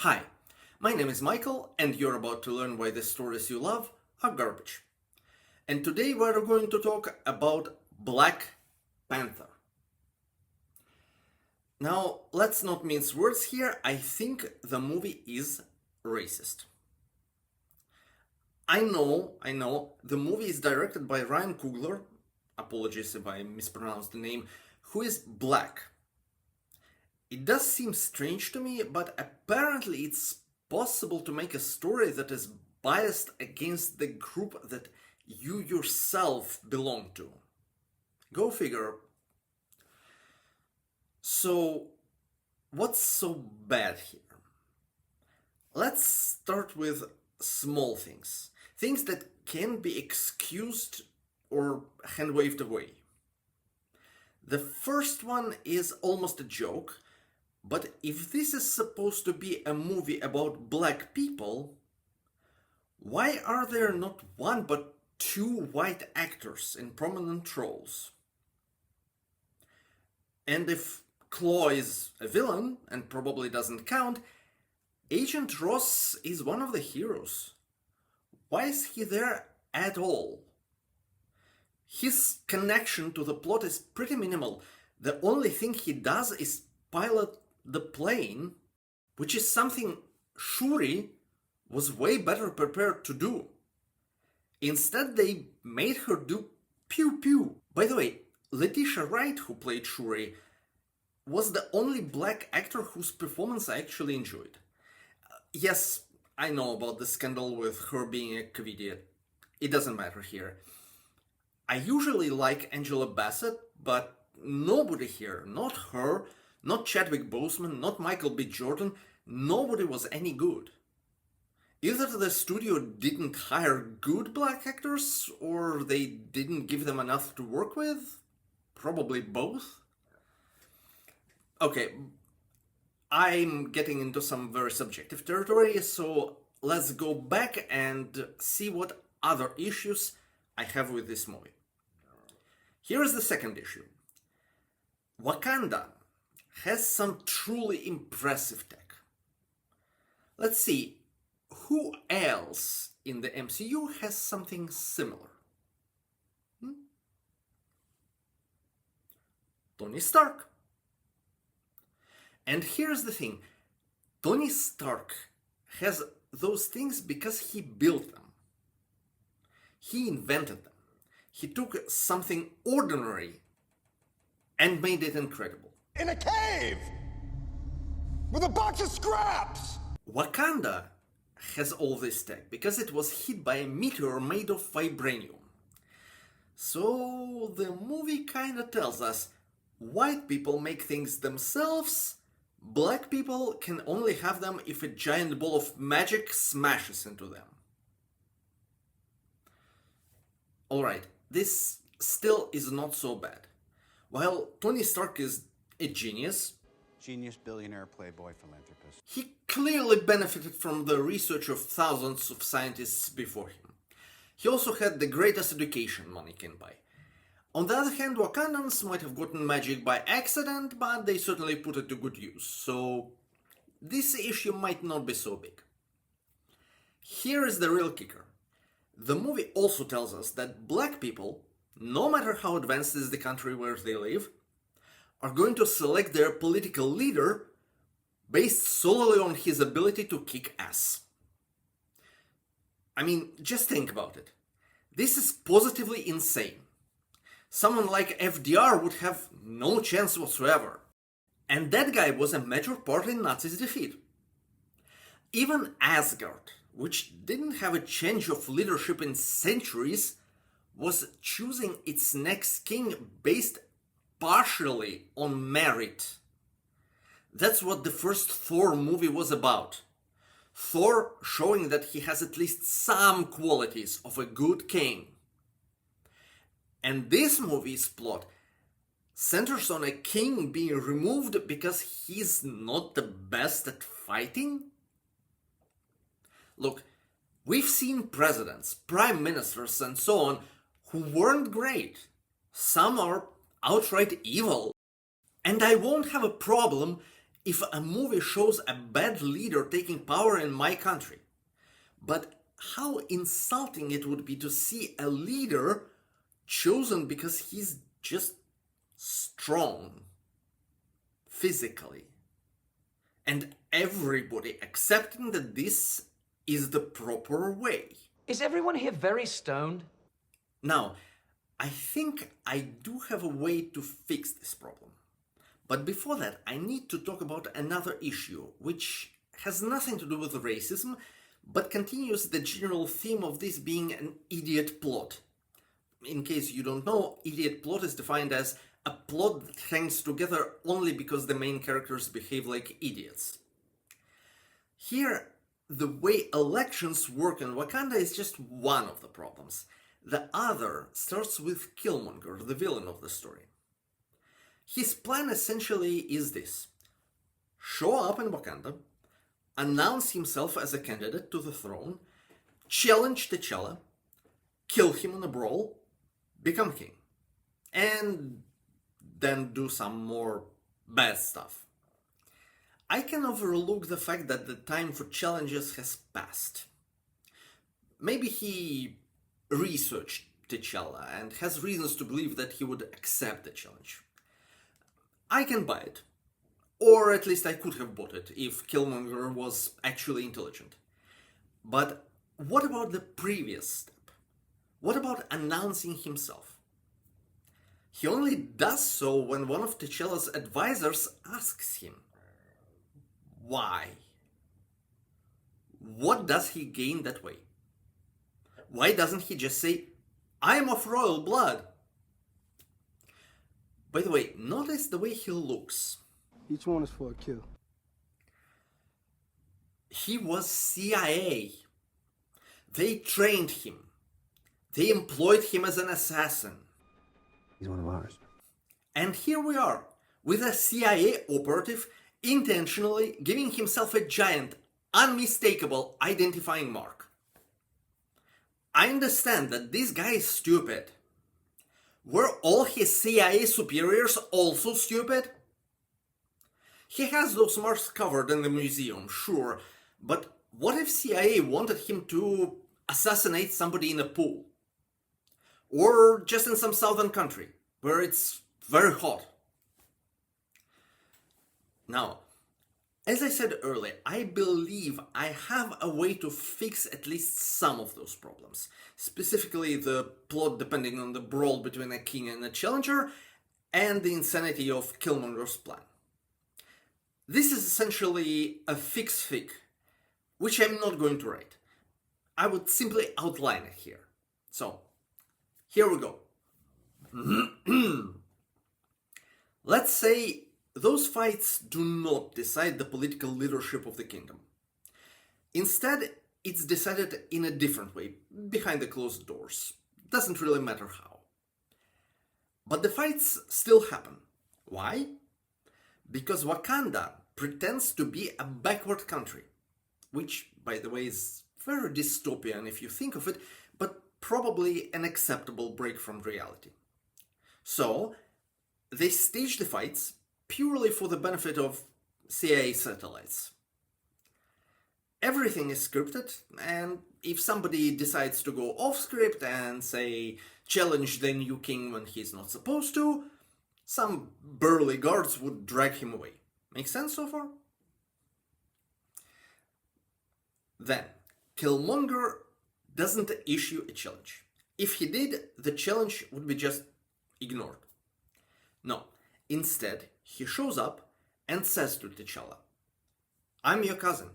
Hi, my name is Michael, and you're about to learn why the stories you love are garbage. And today we're going to talk about Black Panther. Now, let's not mince words here. I think the movie is racist. I know, the movie is directed by Ryan Coogler, apologies if I mispronounced the name, who is black. It does seem strange to me, but apparently it's possible to make a story that is biased against the group that you yourself belong to. Go figure. So, what's so bad here? Let's start with small things. Things that can be excused or hand waved away. The first one is almost a joke, but if this is supposed to be a movie about black people, why are there not one but two white actors in prominent roles? And if Claw is a villain, and probably doesn't count, Agent Ross is one of the heroes. Why is he there at all? His connection to the plot is pretty minimal. The only thing he does is pilot the plane, which is something Shuri was way better prepared to do. Instead, they made her do pew pew. By the way, Letitia Wright, who played Shuri, was the only black actor whose performance I actually enjoyed. Yes, I know about the scandal with her being a comedian. It doesn't matter here. I usually like Angela Bassett, but nobody here, not her, not Chadwick Boseman, not Michael B. Jordan, nobody was any good. Either the studio didn't hire good black actors, or they didn't give them enough to work with. Probably both. Okay, I'm getting into some very subjective territory, so let's go back and see what other issues I have with this movie. Here is the second issue. Wakanda has some truly impressive tech. Let's see, who else in the MCU has something similar? Tony Stark. And here's the thing, Tony Stark has those things because he built them. He invented them. He took something ordinary and made it incredible. In a cave! With a box of scraps! Wakanda has all this tech because it was hit by a meteor made of vibranium. So the movie kinda tells us white people make things themselves, black people can only have them if a giant ball of magic smashes into them. Alright, this still is not so bad. While Tony Stark is a genius, Billionaire, playboy, philanthropist. he clearly benefited from the research of thousands of scientists before him. He also had the greatest education money can buy. On the other hand, Wakandans might have gotten magic by accident, but they certainly put it to good use, so this issue might not be so big. Here is the real kicker. The movie also tells us that black people, no matter how advanced is the country where they live, are going to select their political leader based solely on his ability to kick ass. I mean, just think about it. This is positively insane. Someone like FDR would have no chance whatsoever. And that guy was a major part in Nazis' defeat. Even Asgard, which didn't have a change of leadership in centuries, was choosing its next king based partially on merit. That's what the first Thor movie was about. Thor showing that he has at least some qualities of a good king. And this movie's plot centers on a king being removed because he's not the best at fighting? Look, we've seen presidents, prime ministers, and so on who weren't great. Some are outright evil. And I won't have a problem if a movie shows a bad leader taking power in my country. But how insulting it would be to see a leader chosen because he's just strong physically, and everybody accepting that this is the proper way. Is everyone here very stoned? Now, I think I do have a way to fix this problem. But before that, I need to talk about another issue, which has nothing to do with racism, but continues the general theme of this being an idiot plot. In case you don't know, idiot plot is defined as a plot that hangs together only because the main characters behave like idiots. Here, the way elections work in Wakanda is just one of the problems. The other starts with Killmonger, the villain of the story. His plan essentially is this: show up in Wakanda, announce himself as a candidate to the throne, challenge T'Challa, kill him in a brawl, become king, and then do some more bad stuff. I can overlook the fact that the time for challenges has passed. Maybe he researched T'Challa and has reasons to believe that he would accept the challenge. I can buy it. Or at least I could have bought it if Killmonger was actually intelligent. But what about the previous step? What about announcing himself? He only does so when one of T'Challa's advisors asks him. Why? What does he gain that way? Why doesn't he just say, "I'm of royal blood"? By the way, notice the way he looks. Each one is for a kill. He was CIA. They trained him. They employed him as an assassin. He's one of ours. And here we are, with a CIA operative intentionally giving himself a giant, unmistakable identifying mark. I understand that this guy is stupid. Were all his CIA superiors also stupid? He has those marks covered in the museum, sure, but what if CIA wanted him to assassinate somebody in a pool? Or just in some southern country, where it's very hot? Now, as I said earlier, I believe I have a way to fix at least some of those problems. Specifically the plot depending on the brawl between a king and a challenger, and the insanity of Killmonger's plan. This is essentially a fix fic, which I'm not going to write. I would simply outline it here. So, here we go. Let's say those fights do not decide the political leadership of the kingdom. Instead, it's decided in a different way, behind the closed doors. Doesn't really matter how. But the fights still happen. Why? Because Wakanda pretends to be a backward country, which, by the way, is very dystopian if you think of it, but probably an acceptable break from reality. So, they stage the fights purely for the benefit of CIA satellites. Everything is scripted, and if somebody decides to go off script and, say, challenge the new king when he's not supposed to, some burly guards would drag him away. Make sense so far? Then, Killmonger doesn't issue a challenge. If he did, the challenge would be just ignored. No, instead, he shows up and says to T'Challa, "I'm your cousin.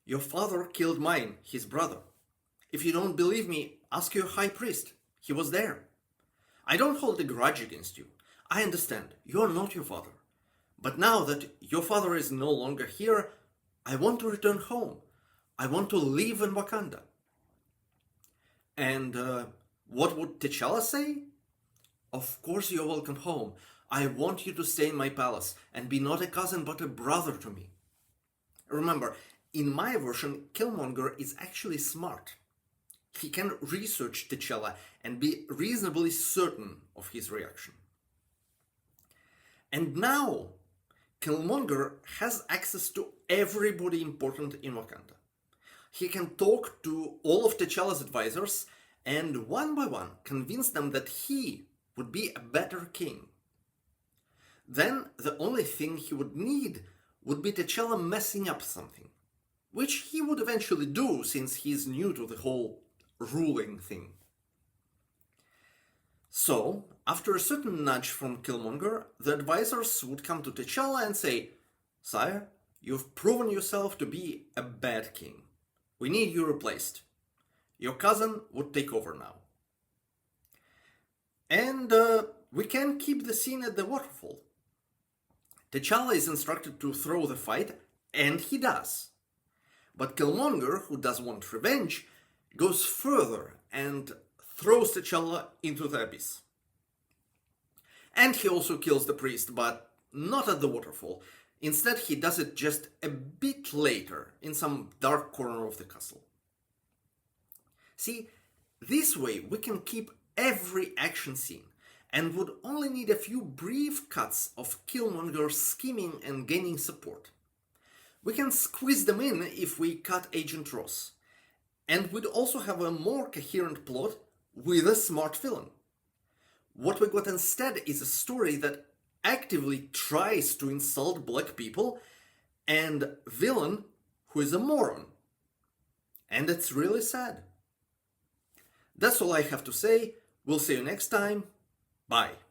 Your father killed mine, his brother. If you don't believe me, ask your high priest. He was there. I don't hold a grudge against you. I understand, you're not your father. But now that your father is no longer here, I want to return home. I want to live in Wakanda." And what would T'Challa say? "Of course you're welcome home. I want you to stay in my palace and be not a cousin but a brother to me." Remember, in my version, Killmonger is actually smart. He can research T'Challa and be reasonably certain of his reaction. And now, Killmonger has access to everybody important in Wakanda. He can talk to all of T'Challa's advisors and one by one convince them that he would be a better king. Then the only thing he would need would be T'Challa messing up something, which he would eventually do since he's new to the whole ruling thing. So, after a certain nudge from Killmonger, the advisors would come to T'Challa and say, "Sire, you've proven yourself to be a bad king. We need you replaced. Your cousin would take over now." And we can keep the scene at the waterfall. T'Challa is instructed to throw the fight, and he does. But Killmonger, who does want revenge, goes further and throws T'Challa into the abyss. And he also kills the priest, but not at the waterfall. Instead, he does it just a bit later, in some dark corner of the castle. See, this way we can keep every action scene, and would only need a few brief cuts of Killmonger scheming and gaining support. We can squeeze them in if we cut Agent Ross, and we'd also have a more coherent plot with a smart villain. What we got instead is a story that actively tries to insult black people and a villain who is a moron. And it's really sad. That's all I have to say. We'll see you next time. Bye.